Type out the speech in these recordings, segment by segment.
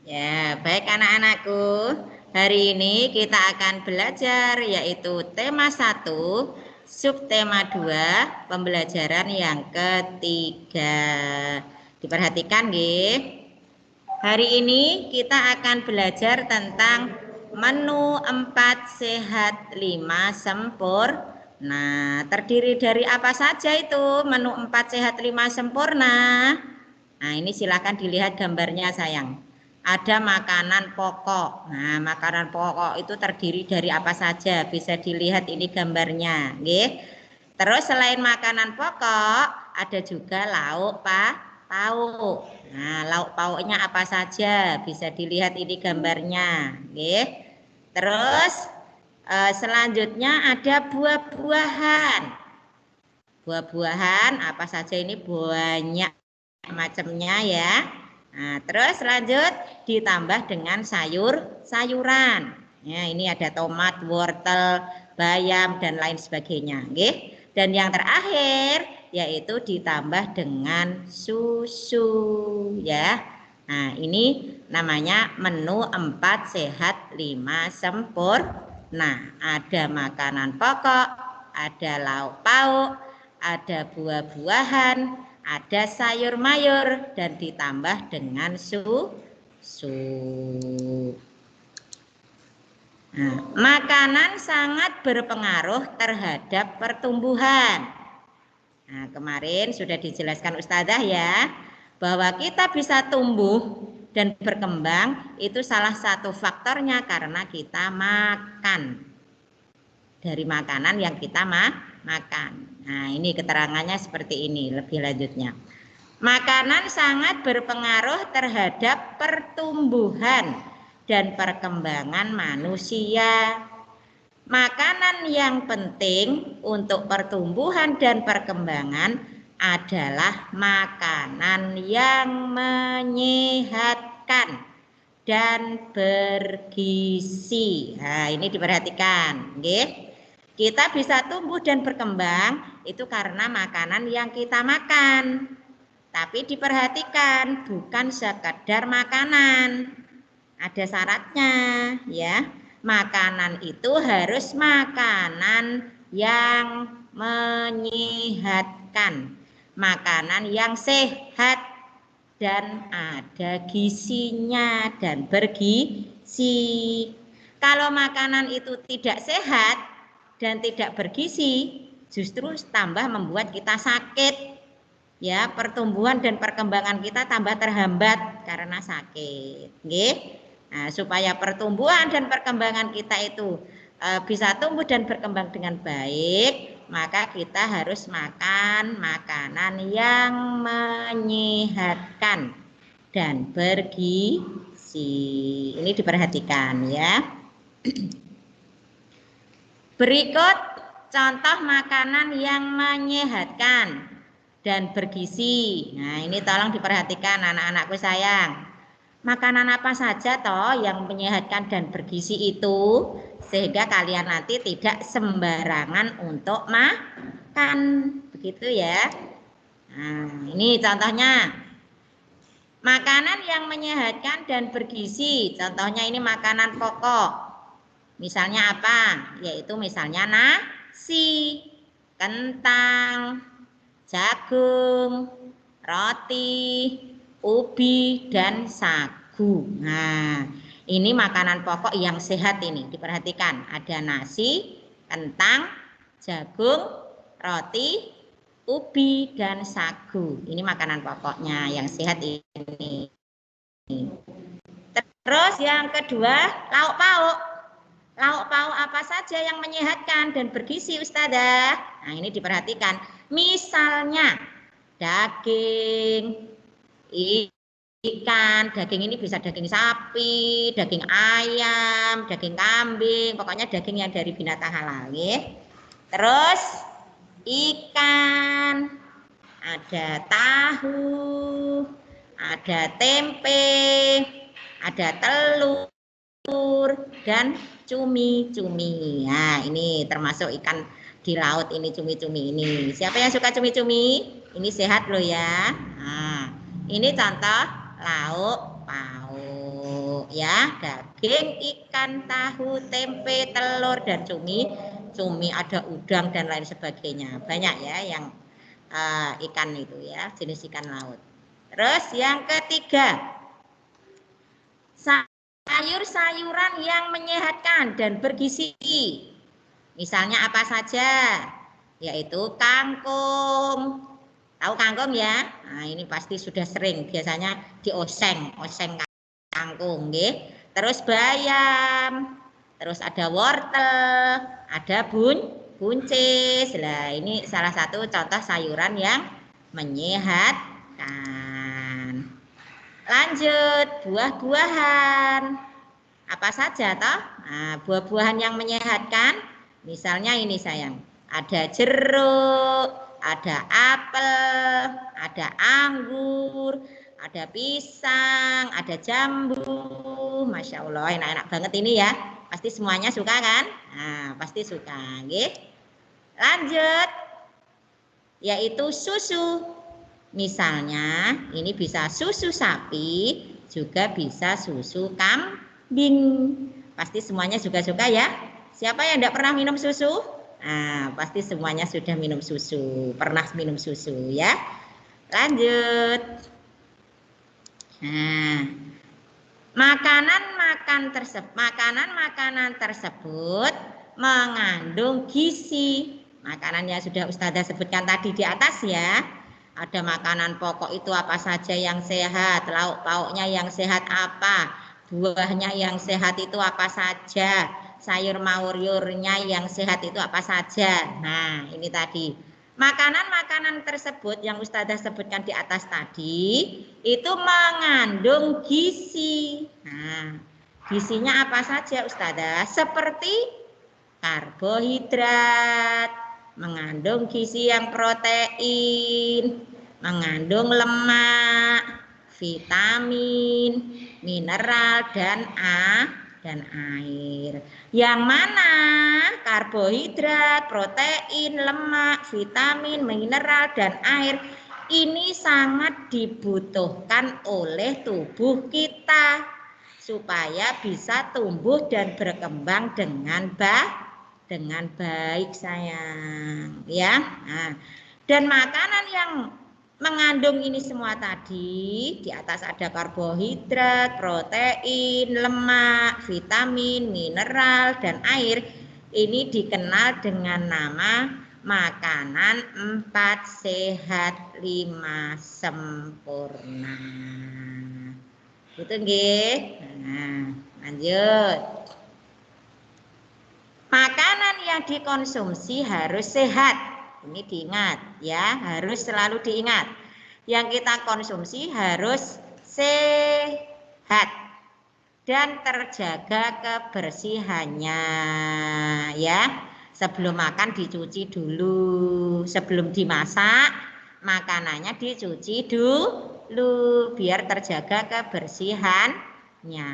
Ya, baik anak-anakku. Hari ini kita akan belajar yaitu tema 1, subtema 2, pembelajaran yang ketiga. Diperhatikan nggih. Hari ini kita akan belajar tentang menu 4 sehat 5 sempurna. Nah, terdiri dari apa saja itu menu 4 sehat 5 sempurna? Nah, ini silakan dilihat gambarnya sayang. Ada makanan pokok. Nah, makanan pokok itu terdiri dari apa saja? Bisa dilihat ini gambarnya, nggih. Terus selain makanan pokok, ada juga lauk pauk. Nah, lauk pauknya apa saja? Bisa dilihat ini gambarnya, nggih. Terus selanjutnya ada buah-buahan. Buah-buahan apa saja ini banyak macamnya ya. Nah, terus lanjut ditambah dengan sayur-sayuran. Ya, ini ada tomat, wortel, bayam dan lain sebagainya, nggih. Dan yang terakhir yaitu ditambah dengan susu ya. Nah, ini namanya menu 4 sehat 5 sempurna. Ada makanan pokok, ada lauk pauk, ada buah-buahan, ada sayur mayur dan ditambah dengan susu. Nah, makanan sangat berpengaruh terhadap pertumbuhan. Nah, kemarin sudah dijelaskan Ustazah ya, bahwa kita bisa tumbuh dan berkembang itu salah satu faktornya karena kita makan. Dari makanan yang kita makan. Nah, ini keterangannya seperti ini lebih lanjutnya. Makanan sangat berpengaruh terhadap pertumbuhan dan perkembangan manusia. Makanan yang penting untuk pertumbuhan dan perkembangan adalah makanan yang menyehatkan dan bergizi. Nah, ini diperhatikan, nggih. Kita bisa tumbuh dan berkembang itu karena makanan yang kita makan. Tapi diperhatikan, bukan sekedar makanan. Ada syaratnya, ya. Makanan itu harus makanan yang menyehatkan. Makanan yang sehat dan ada gizinya dan bergizi. Kalau makanan itu tidak sehat dan tidak bergizi, justru tambah membuat kita sakit. Ya, pertumbuhan dan perkembangan kita tambah terhambat karena sakit. Nggih. Nah, supaya pertumbuhan dan perkembangan kita itu bisa tumbuh dan berkembang dengan baik, maka kita harus makan makanan yang menyehatkan dan bergizi. Ini diperhatikan ya. Berikut contoh makanan yang menyehatkan dan bergizi. Nah, ini tolong diperhatikan anak-anakku sayang. Makanan apa saja toh yang menyehatkan dan bergizi itu sehingga kalian nanti tidak sembarangan untuk makan. Begitu ya. Nah, ini contohnya. Makanan yang menyehatkan dan bergizi. Contohnya ini makanan pokok. Misalnya apa? Yaitu misalnya nasi, kentang, jagung, roti, ubi, dan sagu. Nah, ini makanan pokok yang sehat ini. Diperhatikan, ada nasi, kentang, jagung, roti, ubi, dan sagu. Ini makanan pokoknya yang sehat ini. Terus yang kedua, lauk pauk. Lauk pauk apa saja yang menyehatkan dan bergizi Ustazah? Nah, ini diperhatikan. Misalnya daging, ikan, daging ini bisa daging sapi, daging ayam, daging kambing, pokoknya daging yang dari binatang halal. Ya. Terus ikan, ada tahu, ada tempe, ada telur, dan cumi-cumi. Nah, ini termasuk ikan di laut ini cumi-cumi ini. Siapa yang suka cumi-cumi? Ini sehat loh ya. Nah, ini contoh lauk pauk. lauk ya, daging, ikan, tahu, tempe, telur dan cumi. Cumi ada udang dan lain sebagainya. Banyak ya yang ikan itu ya, jenis ikan laut. Terus yang ketiga, sayur-sayuran yang menyehatkan dan bergizi. Misalnya apa saja? Yaitu kangkung. Tahu kangkung ya? Nah, ini pasti sudah sering, biasanya dioseng kangkung, nggih. Terus bayam. Terus ada wortel, ada buncis. Lah, ini salah satu contoh sayuran yang menyehatkan. Lanjut, buah-buahan. Apa saja toh? Nah, buah-buahan yang menyehatkan, misalnya ini sayang, ada jeruk, ada apel, ada anggur, ada pisang, ada jambu. Masya Allah, enak-enak banget ini ya. Pasti semuanya suka kan? Nah, pasti suka. Oke. Lanjut, yaitu susu. Misalnya, ini bisa susu sapi, juga bisa susu kambing. Pasti semuanya juga suka ya. Siapa yang tidak pernah minum susu? Nah, pasti semuanya sudah minum susu, pernah minum susu ya. Lanjut. Nah, makanan-makanan tersebut mengandung gizi. Makanan yang sudah Ustazah sebutkan tadi di atas ya. Ada makanan pokok itu apa saja yang sehat, lauk pauknya yang sehat apa, buahnya yang sehat itu apa saja, sayur mayurnya yang sehat itu apa saja. Nah, ini tadi. Makanan-makanan tersebut yang Ustazah sebutkan di atas tadi itu mengandung gizi. Nah, gizinya apa saja Ustazah? Seperti karbohidrat, mengandung gizi yang protein, mengandung lemak, vitamin, mineral dan air. Yang mana karbohidrat, protein, lemak, vitamin, mineral dan air ini sangat dibutuhkan oleh tubuh kita supaya bisa tumbuh dan berkembang dengan baik sayang ya. Nah, dan makanan yang mengandung ini semua tadi, di atas ada karbohidrat, protein, lemak, vitamin, mineral dan air, ini dikenal dengan nama makanan 4 sehat 5 sempurna. Gitu nggih. Nah, lanjut. Makanan yang dikonsumsi harus sehat. Ini diingat ya, harus selalu diingat. Yang kita konsumsi harus sehat dan terjaga kebersihannya ya. Sebelum makan dicuci dulu, sebelum dimasak makanannya dicuci dulu biar terjaga kebersihannya.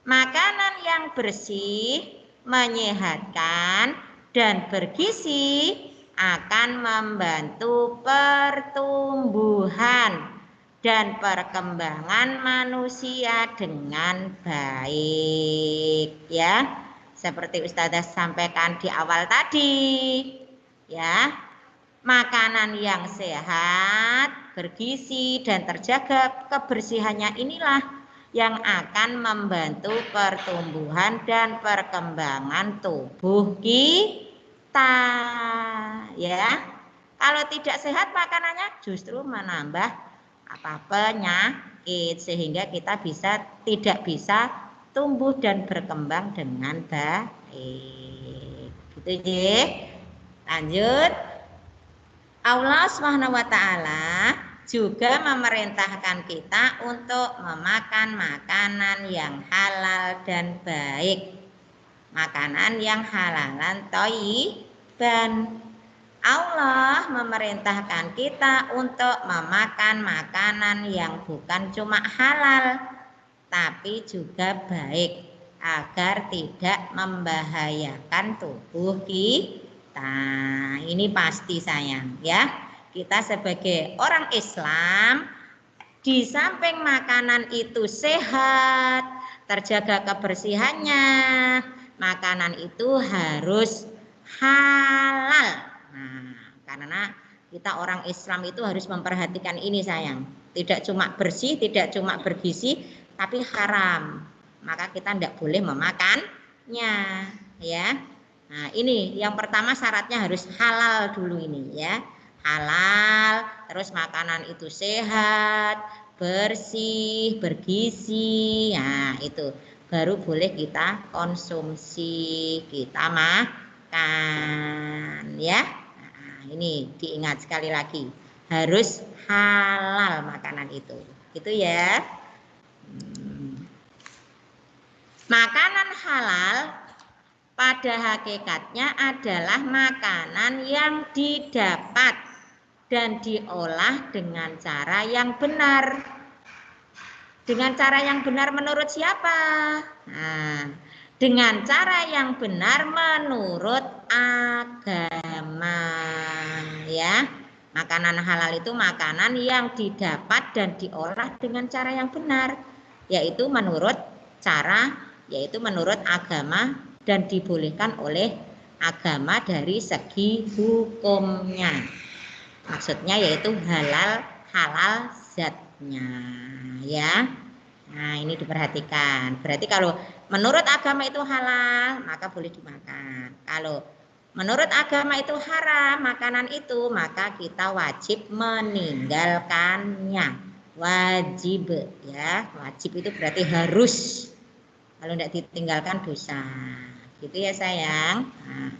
Makanan yang bersih, menyehatkan dan bergizi akan membantu pertumbuhan dan perkembangan manusia dengan baik ya. Seperti Ustazah sampaikan di awal tadi ya. Makanan yang sehat, bergizi dan terjaga kebersihannya inilah yang akan membantu pertumbuhan dan perkembangan tubuh kita ya. Kalau tidak sehat makanannya justru menambah penyakit sehingga kita tidak bisa tumbuh dan berkembang dengan baik. Gitu ya. Lanjut. Allah SWT juga memerintahkan kita untuk memakan makanan yang halal dan baik. Makanan yang halalan thayyiban. Allah memerintahkan kita untuk memakan makanan yang bukan cuma halal, tapi juga baik agar tidak membahayakan tubuh kita. Ini pasti sayang ya. Kita sebagai orang Islam, di samping makanan itu sehat, terjaga kebersihannya. Makanan itu harus halal. Nah, karena kita orang Islam itu harus memperhatikan ini sayang. Tidak cuma bersih, tidak cuma bergizi, tapi haram. Maka kita tidak boleh memakannya, ya. Nah, ini yang pertama syaratnya harus halal dulu ini, ya. Halal, terus makanan itu sehat, bersih, bergizi. Nah, itu baru boleh kita konsumsi, kita makan, ya. Nah, ini diingat sekali lagi, harus halal makanan itu, gitu ya. Makanan halal pada hakikatnya adalah makanan yang didapat dan diolah dengan cara yang benar. Dengan cara yang benar menurut siapa? Nah, dengan cara yang benar menurut agama, ya. Makanan halal itu makanan yang didapat dan diolah dengan cara yang benar, yaitu menurut agama dan dibolehkan oleh agama dari segi hukumnya. Maksudnya yaitu halal zatnya, ya. Nah, ini diperhatikan. Berarti kalau menurut agama itu halal, maka boleh dimakan. Kalau menurut agama itu haram makanan itu, maka kita wajib meninggalkannya. Wajib, ya. Wajib itu berarti harus. Kalau tidak ditinggalkan dosa. Gitu ya sayang. Nah,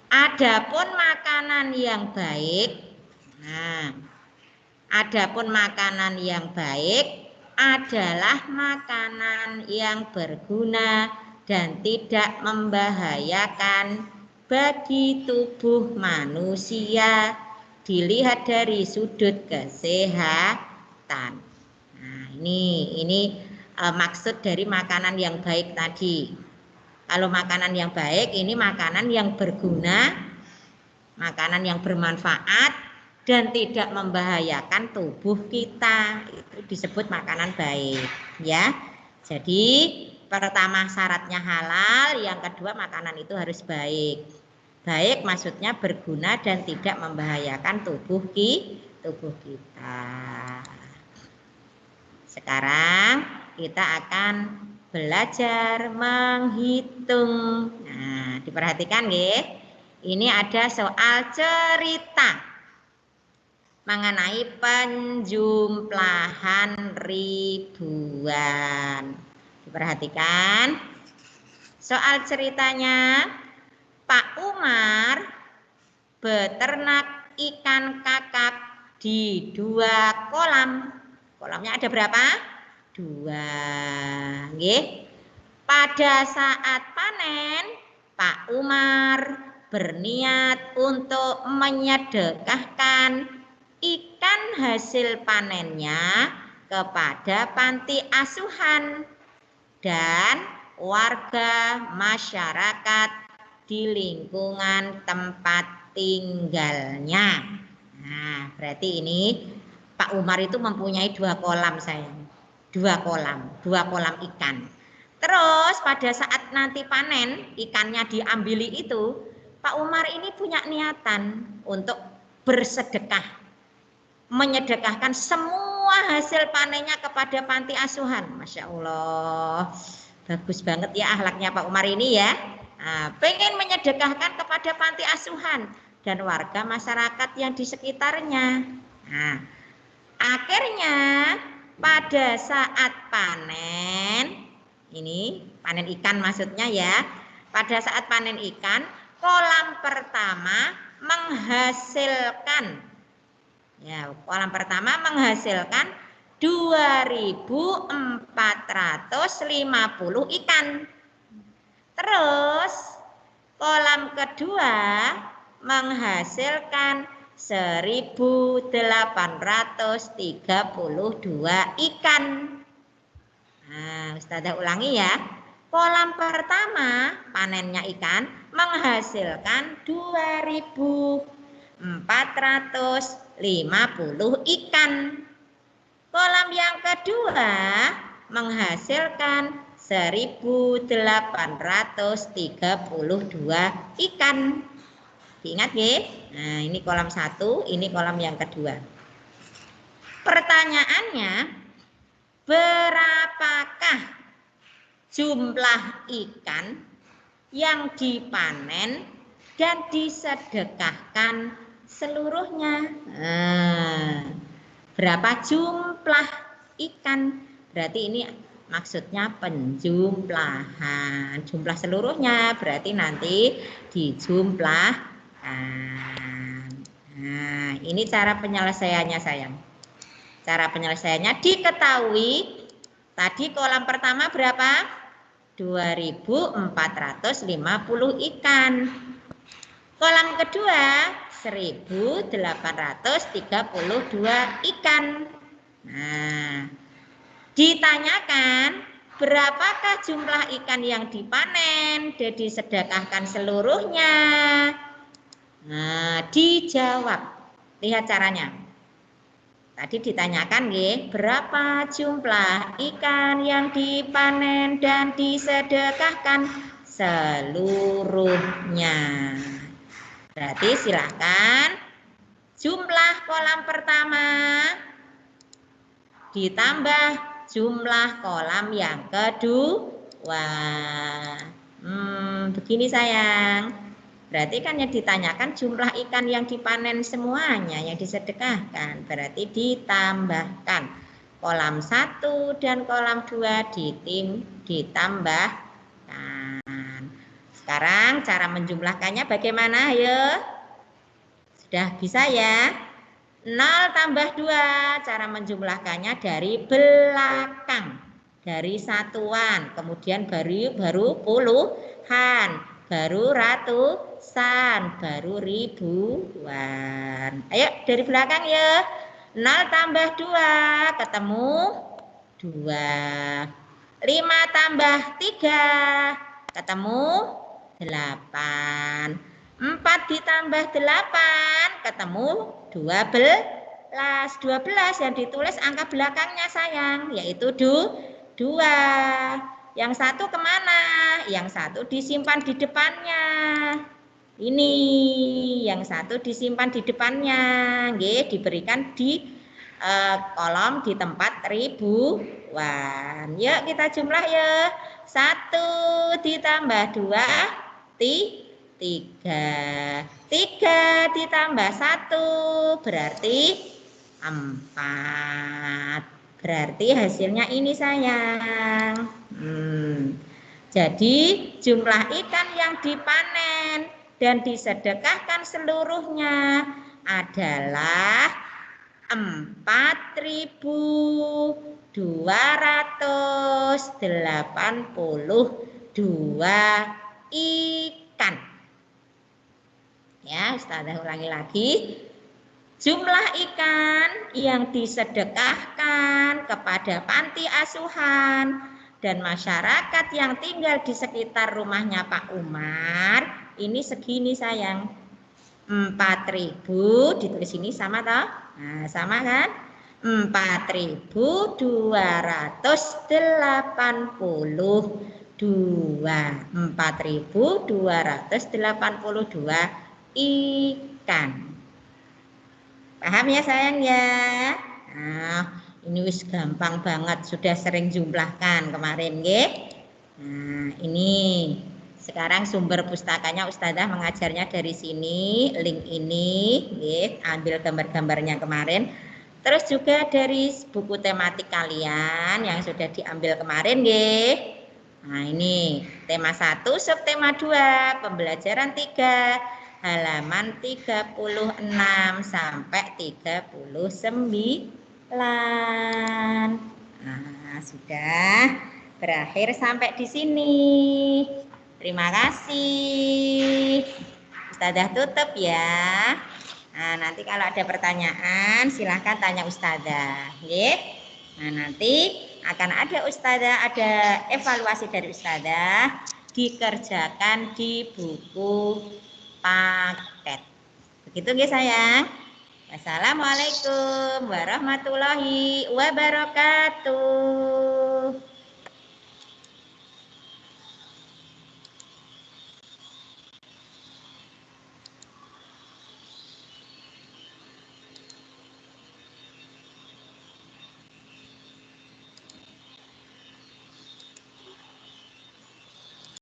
adapun makanan yang baik, adapun makanan yang baik adalah makanan yang berguna dan tidak membahayakan bagi tubuh manusia dilihat dari sudut kesehatan. Nah, ini maksud dari makanan yang baik tadi. Kalau makanan yang baik ini makanan yang berguna, makanan yang bermanfaat dan tidak membahayakan tubuh kita, itu disebut makanan baik, ya. Jadi pertama syaratnya halal, yang kedua makanan itu harus baik. Baik maksudnya berguna dan tidak membahayakan tubuh kita. Sekarang kita akan belajar menghitung. Nah, diperhatikan ya. Ini ada soal cerita mengenai penjumlahan ribuan. Diperhatikan. Soal ceritanya, Pak Umar beternak ikan kakap di 2 kolam. Kolamnya ada berapa? 2. Nggih. Pada saat panen, Pak Umar berniat untuk menyedekahkan ikan hasil panennya kepada panti asuhan dan warga masyarakat di lingkungan tempat tinggalnya. Nah, berarti ini Pak Umar itu mempunyai 2 kolam sayang. 2 kolam ikan. Terus pada saat nanti panen ikannya diambili itu, Pak Umar ini punya niatan untuk bersedekah, menyedekahkan semua hasil panennya kepada panti asuhan. Masya Allah, bagus banget ya akhlaknya Pak Umar ini ya. Nah, pengen menyedekahkan kepada panti asuhan dan warga masyarakat yang di sekitarnya. Nah, akhirnya pada saat panen, ini panen ikan maksudnya ya. Pada saat panen ikan, kolam pertama menghasilkan 2.450 ikan. Terus kolam kedua menghasilkan 1.832 ikan. Nah, Ustazah ulangi ya. Kolam pertama panennya ikan menghasilkan 2.450 ikan. Kolam yang kedua menghasilkan 1832 ikan. Diingat ya. Nah, ini kolam 1, ini kolam yang kedua. Pertanyaannya, berapakah jumlah ikan yang dipanen dan disedekahkan seluruhnya? Nah, berapa jumlah ikan? Berarti ini maksudnya penjumlahan. Jumlah seluruhnya berarti nanti dijumlahkan. Nah, ini cara penyelesaiannya sayang. Cara penyelesaiannya diketahui. Tadi kolam pertama berapa? 2450 ikan. Kolam kedua 1832 ikan. Nah, ditanyakan berapakah jumlah ikan yang dipanen dan disedekahkan seluruhnya. Nah, dijawab. Lihat caranya. Tadi ditanyakan nggih, berapa jumlah ikan yang dipanen dan disedekahkan seluruhnya. Berarti silahkan jumlah kolam pertama ditambah jumlah kolam yang kedua. Begini sayang. Berarti kan yang ditanyakan jumlah ikan yang dipanen semuanya, yang disedekahkan. Berarti ditambahkan. Kolam 1 dan kolam 2 ditambahkan. Sekarang cara menjumlahkannya bagaimana? Ayo. Sudah bisa ya? 0 tambah 2. Cara menjumlahkannya dari belakang. Dari satuan. Kemudian baru puluhan. Baru ratusan, baru ribuan. Ayo dari belakang ya. 0 tambah 2 ketemu 2. 5 tambah 3 ketemu 8. 4 ditambah 8 ketemu 12. 12 yang ditulis angka belakangnya sayang, yaitu 2. Yang satu kemana? Yang satu disimpan di depannya. Ini yang satu disimpan di depannya. Nggih, diberikan di kolom di tempat ribuan. Yuk kita jumlah ya. 1 ditambah 2 3. 3 ditambah 1 berarti 4. Berarti hasilnya ini sayang. Jadi jumlah ikan yang dipanen dan disedekahkan seluruhnya adalah 4282 ikan. Ya, Ustazah ulangi lagi. Jumlah ikan yang disedekahkan kepada panti asuhan dan masyarakat yang tinggal di sekitar rumahnya Pak Umar ini segini sayang. 4.000 ditulis ini sama toh? Nah, sama kan? 4.282. 4.282 ikan. Paham ya sayang ya? Nah, ini wis gampang banget, sudah sering jumlahkan kemarin nggih. Nah, ini sekarang sumber pustakanya Ustazah mengajarnya dari sini, link ini nggih, ambil gambar-gambarnya kemarin. Terus juga dari buku tematik kalian yang sudah diambil kemarin nggih. Nah, ini tema 1, subtema 2, pembelajaran 3. Halaman 36 sampai 39. Nah, sudah berakhir sampai di sini. Terima kasih. Ustazah tutup ya. Nah, nanti kalau ada pertanyaan silahkan tanya Ustazah. Nah, nanti akan ada Ustazah, ada evaluasi dari Ustazah dikerjakan di buku paket. Begitu guys sayang. Wassalamualaikum warahmatullahi wabarakatuh.